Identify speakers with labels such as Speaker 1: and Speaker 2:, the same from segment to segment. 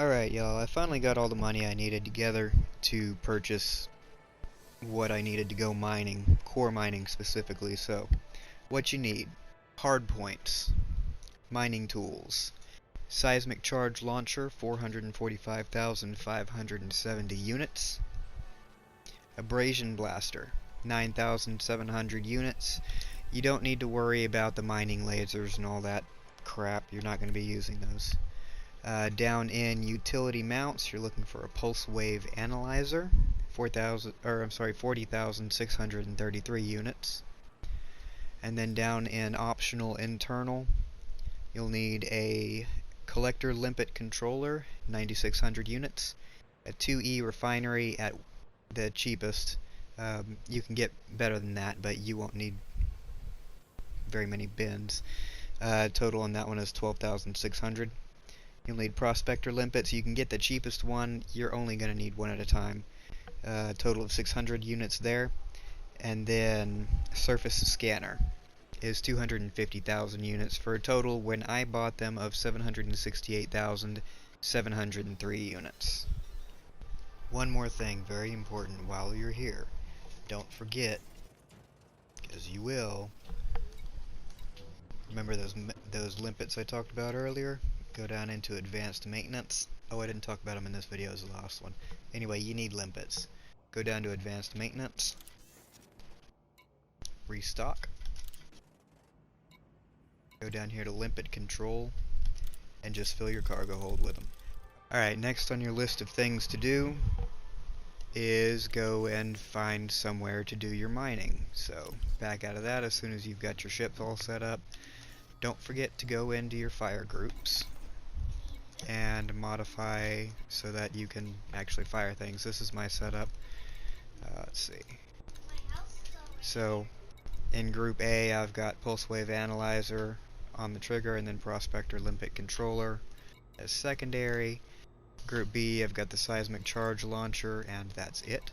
Speaker 1: Alright, y'all, I finally got all the money I needed together to purchase what I needed to go mining, core mining specifically. So, what you need: hard points, mining tools, seismic charge launcher, 445,570 units, abrasion blaster, 9,700 units. You don't need to worry about the mining lasers and all that crap, you're not going to be using those. Down in utility mounts, you're looking for a pulse wave analyzer, 40,633 units. And then down in optional internal, you'll need a collector limpet controller, 9,600 units, a 2E refinery at the cheapest. You can get better than that, but you won't need very many bins. Total on that one is 12,600. You'll need prospector limpets. You can get the cheapest one. You're only going to need one at a time. Total of 600 units there. And then surface scanner is 250,000 units for a total, when I bought them, of 768,703 units. One more thing, very important while you're here. Don't forget, because you will. Remember those limpets I talked about earlier? Go down into advanced maintenance. Oh, I didn't talk about them in this video, as the last one. Anyway, you need limpets. Go down to advanced maintenance. Restock. Go down here to limpet control and just fill your cargo hold with them. Alright, next on your list of things to do is go and find somewhere to do your mining. So, back out of that as soon as you've got your ships all set up. Don't forget to go into your fire groups and modify so that you can actually fire things. This is my setup. Let's see. So, in Group A, I've got Pulse Wave Analyzer on the trigger, and then Prospector Limpet Controller as secondary. Group B, I've got the Seismic Charge Launcher, and that's it.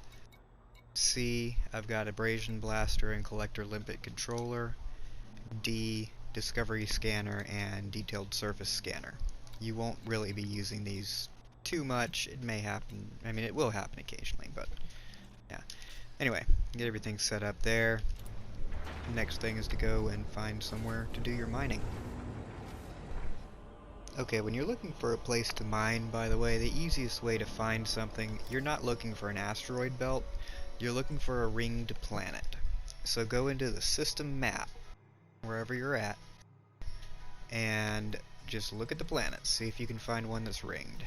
Speaker 1: C, I've got Abrasion Blaster and Collector Limpet Controller. D, Discovery Scanner and Detailed Surface Scanner. You won't really be using these too much. It may happen. I mean, it will happen occasionally, but yeah. Anyway, get everything set up there. Next thing is to go and find somewhere to do your mining. Okay, when you're looking for a place to mine, by the way, the easiest way to find something, you're not looking for an asteroid belt, you're looking for a ringed planet. So go into the system map, wherever you're at, and just look at the planets, see if you can find one that's ringed,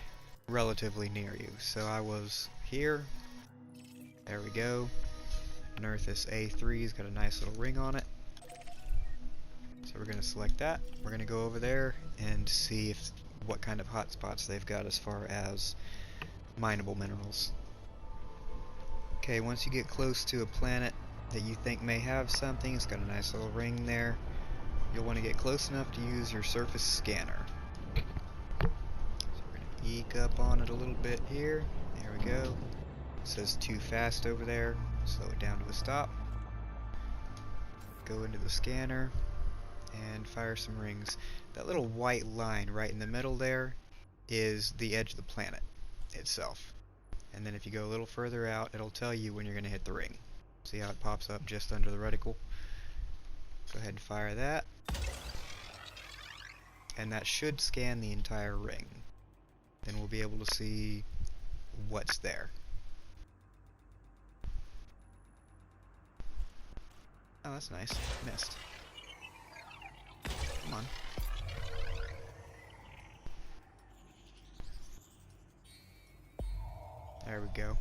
Speaker 1: relatively near you. So I was here, there we go, Nerthus A3's got a nice little ring on it, so we're going to select that. We're going to go over there and see what kind of hotspots they've got as far as mineable minerals. Okay, once you get close to a planet that you think may have something, it's got a nice little ring there, you'll want to get close enough to use your surface scanner. So we're going to eke up on it a little bit here. There we go. It says too fast over there. Slow it down to a stop. Go into the scanner and fire some rings. That little white line right in the middle there is the edge of the planet itself. And then if you go a little further out, it'll tell you when you're going to hit the ring. See how it pops up just under the reticle? Go ahead and fire that. And that should scan the entire ring. Then we'll be able to see what's there. Oh, that's nice. Missed. Come on. There we go.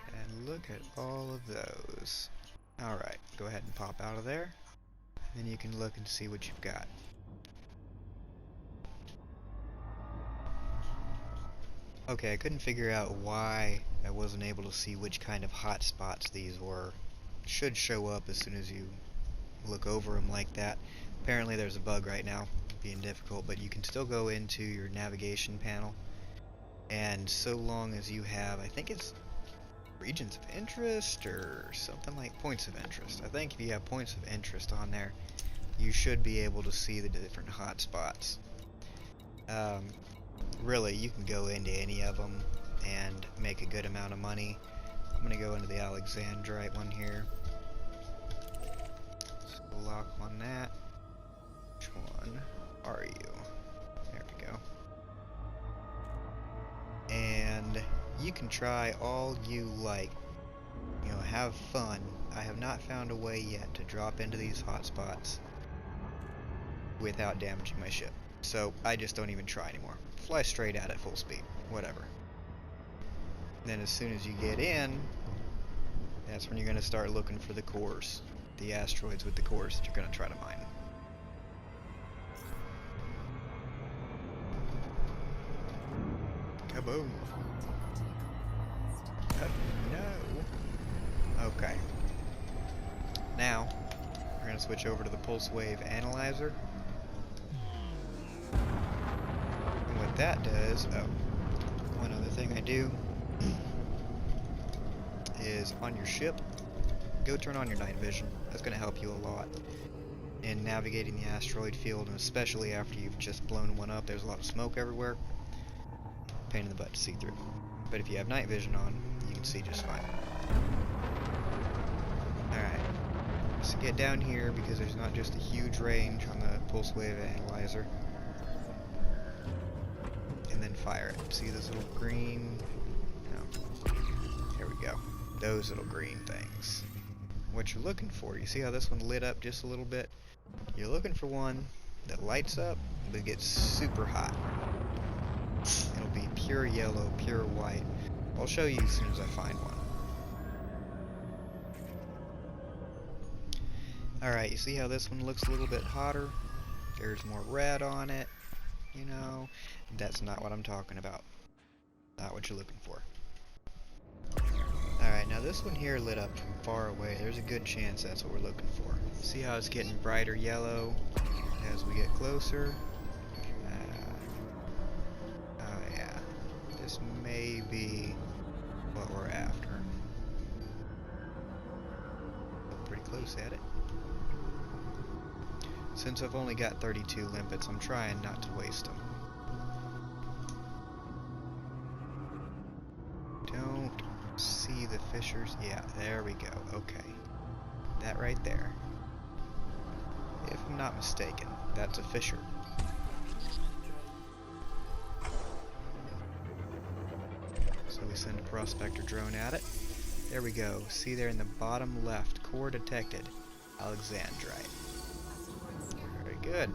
Speaker 1: And look at all of those. Alright, go ahead and pop out of there. Then you can look and see what you've got. Okay, I couldn't figure out why I wasn't able to see which kind of hotspots these were. Should show up as soon as you look over them like that. Apparently there's a bug right now, being difficult, but you can still go into your navigation panel, and so long as you have, I think it's regions of interest or something like points of interest. I think if you have points of interest on there, you should be able to see the different hotspots. Um, really, you can go into any of them and make a good amount of money. I'm gonna go into the Alexandrite one here. So lock on that. Which one are you? There we go. And you can try all you like. You know, have fun. I have not found a way yet to drop into these hotspots without damaging my ship. So I just don't even try anymore. Fly straight at it full speed. Whatever. Then as soon as you get in, that's when you're going to start looking for the cores. The asteroids with the cores that you're going to try to mine. Kaboom! No! Okay. Now, we're going to switch over to the pulse wave analyzer. And what that does, one other thing I do is on your ship, go turn on your night vision. That's going to help you a lot in navigating the asteroid field, and especially after you've just blown one up. There's a lot of smoke everywhere. Pain in the butt to see through. But if you have night vision on, you can see just fine. Alright, so get down here because there's not just a huge range on the pulse wave analyzer. And then fire it. See this little green? No. Here we go. Those little green things. What you're looking for, you see how this one lit up just a little bit? You're looking for one that lights up but gets super hot. It'll be pure yellow, pure white. I'll show you as soon as I find one. Alright, you see how this one looks a little bit hotter? There's more red on it, you know? That's not what I'm talking about. Not what you're looking for. Alright, now this one here lit up from far away. There's a good chance that's what we're looking for. See how it's getting brighter yellow as we get closer? Oh yeah. This may be what we're after. Look pretty close at it. Since I've only got 32 limpets, I'm trying not to waste them. Don't see the fissures. Yeah, there we go. Okay. That right there. If I'm not mistaken, that's a fissure. So we send a prospector drone at it. There we go. See there in the bottom left, core detected. Alexandrite. Very good.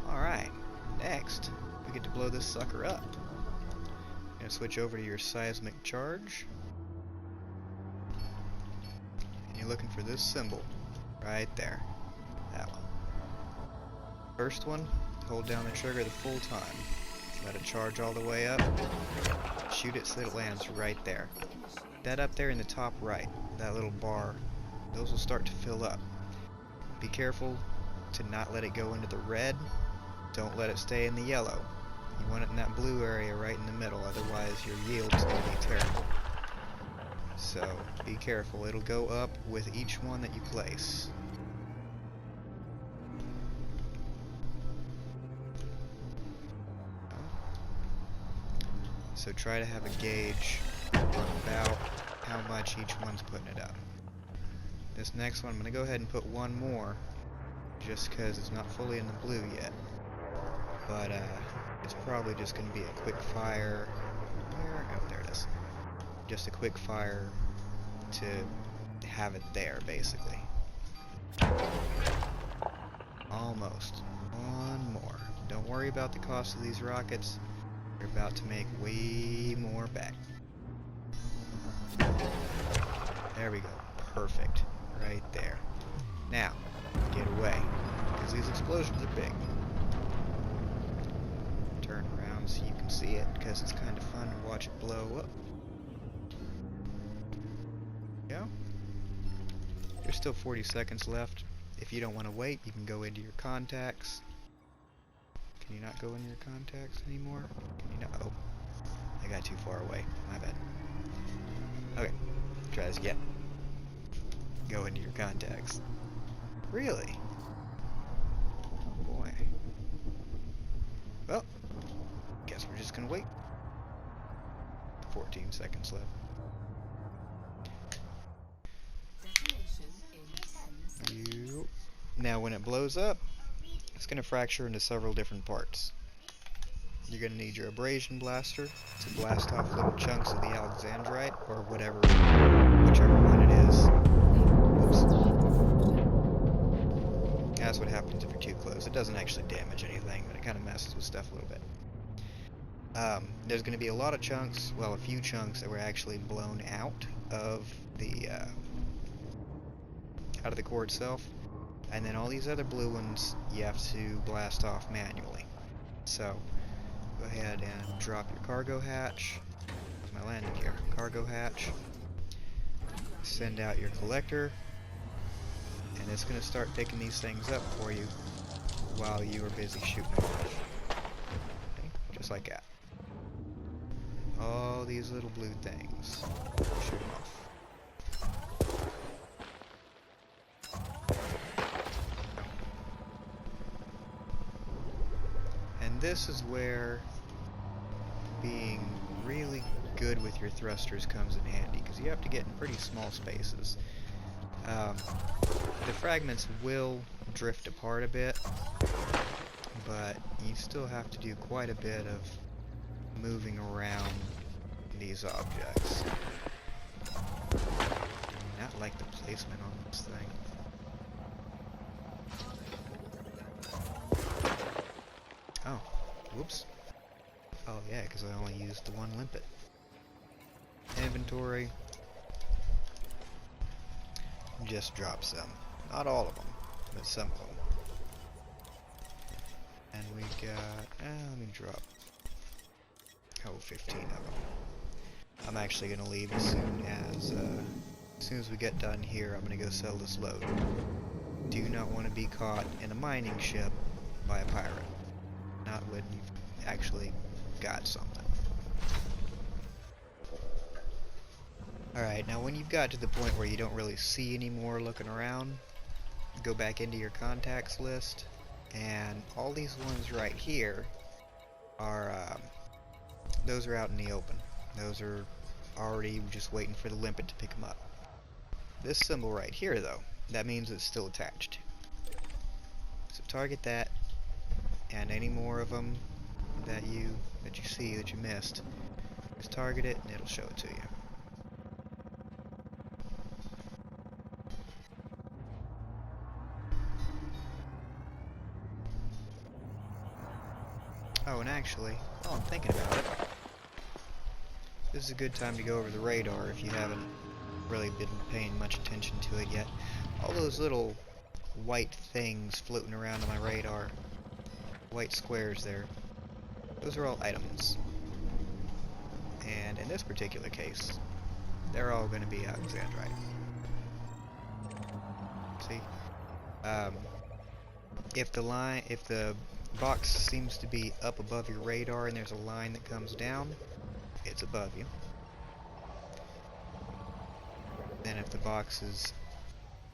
Speaker 1: Alright, next, we get to blow this sucker up. Gonna switch over to your seismic charge. And you're looking for this symbol right there. That one. First one, hold down the trigger the full time. Let it charge all the way up. Shoot it so that it lands right there. That up there in the top right, that little bar, those will start to fill up. Be careful to not let it go into the red. Don't let it stay in the yellow. You want it in that blue area right in the middle, otherwise your yield's going to be terrible. So be careful, it'll go up with each one that you place. So try to have a gauge on about how much each one's putting it up. This next one, I'm going to go ahead and put one more, just because it's not fully in the blue yet. But it's probably just going to be a quick fire. Oh, there it is. Just a quick fire to have it there, basically. Almost. One more. Don't worry about the cost of these rockets. You're about to make way more back. There we go. Perfect. Right there. Now, get away. Because these explosions are big. Turn around so you can see it, because it's kind of fun to watch it blow up. Go. There's still 40 seconds left. If you don't want to wait, you can go into your contacts. Can you not go in your contacts anymore? Can you not? Oh, I got too far away. My bad. Okay, try this again. Go into your contacts. Really? Oh boy. Well, guess we're just gonna wait. 14 seconds left. Now when it blows up, it's going to fracture into several different parts. You're going to need your abrasion blaster to blast off little chunks of the Alexandrite, or whichever one it is. Oops. That's what happens if you're too close. It doesn't actually damage anything, but it kind of messes with stuff a little bit. There's going to be a lot of chunks, well, a few chunks that were actually blown out of the core itself, and then all these other blue ones you have to blast off manually. So go ahead and drop your cargo hatch. Where's my landing gear? Cargo hatch. Send out your collector, and it's going to start picking these things up for you while you are busy shooting them off. Okay? Just like that. All these little blue things. Shoot them off. And this is where being really good with your thrusters comes in handy, because you have to get in pretty small spaces. The fragments will drift apart a bit, but you still have to do quite a bit of moving around these objects. Do not like the placement on this thing. Oh, whoops. Oh yeah, because I only used the one limpet. Inventory. Just drop some. Not all of them, but some of them. And we got, let me drop, 15 of them. I'm actually going to leave as soon as we get done here. I'm going to go sell this load. Do not want to be caught in a mining ship by a pirate. Not when you've actually got something. Alright, now when you've got to the point where you don't really see any more looking around, go back into your contacts list, and all these ones right here are, those are out in the open. Those are already just waiting for the limpet to pick them up. This symbol right here, though, that means it's still attached. So target that, and any more of them that you see that you missed, just target it and it'll show it to you. Oh, and actually, while I'm thinking about it, this is a good time to go over the radar if you haven't really been paying much attention to it yet. All those little white things floating around on my radar, white squares there, those are all items. And in this particular case, they're all going to be Alexandrite. See? If the box seems to be up above your radar and there's a line that comes down, it's above you. Then if the box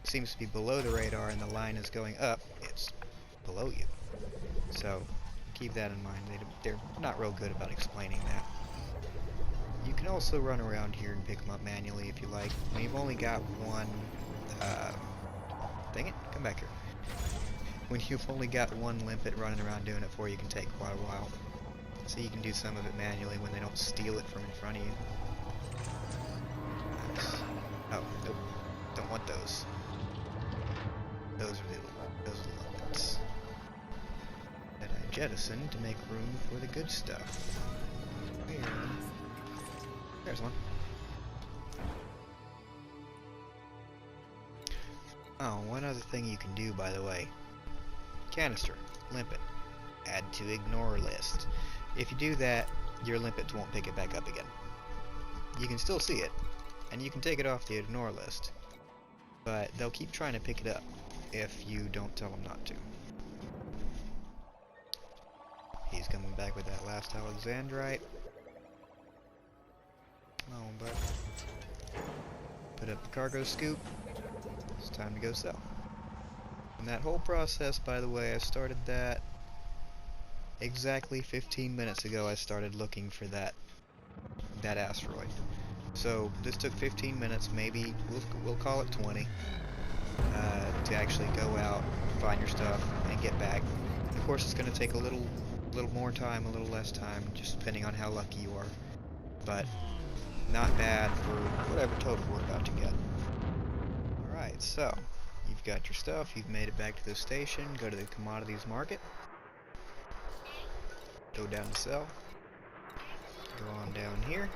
Speaker 1: seems to be below the radar and the line is going up, it's below you. So keep that in mind. They're not real good about explaining that. You can also run around here and pick them up manually if you like. When you've only got one, dang it, come back here. When you've only got one limpet running around doing it for you, it can take quite a while. So you can do some of it manually when they don't steal it from in front of you. Oh, nope. Don't want those. Those are the limpets that I jettisoned to make room for the good stuff. Here. There's one. Oh, one other thing you can do, by the way. Canister, limpet, add to ignore list. If you do that, your limpets won't pick it back up again. You can still see it, and you can take it off the ignore list, but they'll keep trying to pick it up if you don't tell them not to. He's coming back with that last Alexandrite. Come on, bud. Put up the cargo scoop. It's time to go sell. And that whole process, by the way, I started that exactly 15 minutes ago I started looking for that asteroid. So this took 15 minutes, maybe we'll call it 20, to actually go out, find your stuff, and get back. Of course, it's going to take a little more time, a little less time, just depending on how lucky you are. But not bad for whatever total we're about to get. Alright, so you've got your stuff, you've made it back to the station, go to the commodities market, go down to sell, go on down here.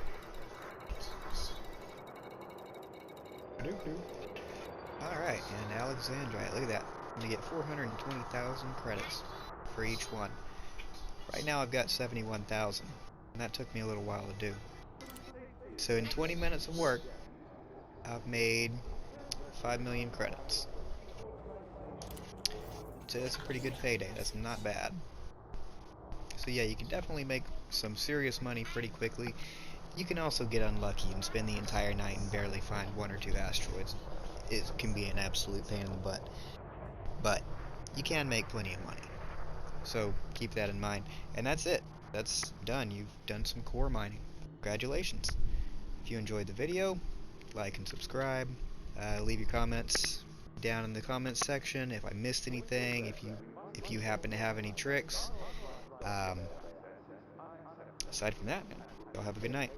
Speaker 1: Alright, and Alexandrite, look at that. I'm going to get 420,000 credits for each one. Right now I've got 71,000, and that took me a little while to do. So in 20 minutes of work, I've made 5 million credits. So that's a pretty good payday, that's not bad. So yeah, you can definitely make some serious money pretty quickly. You can also get unlucky and spend the entire night and barely find one or two asteroids. It can be an absolute pain in the butt. But you can make plenty of money. So keep that in mind. And that's it. That's done. You've done some core mining. Congratulations. If you enjoyed the video, like and subscribe. Leave your comments down in the comments section if I missed anything, if you happen to have any tricks. Aside from that, y'all have a good night.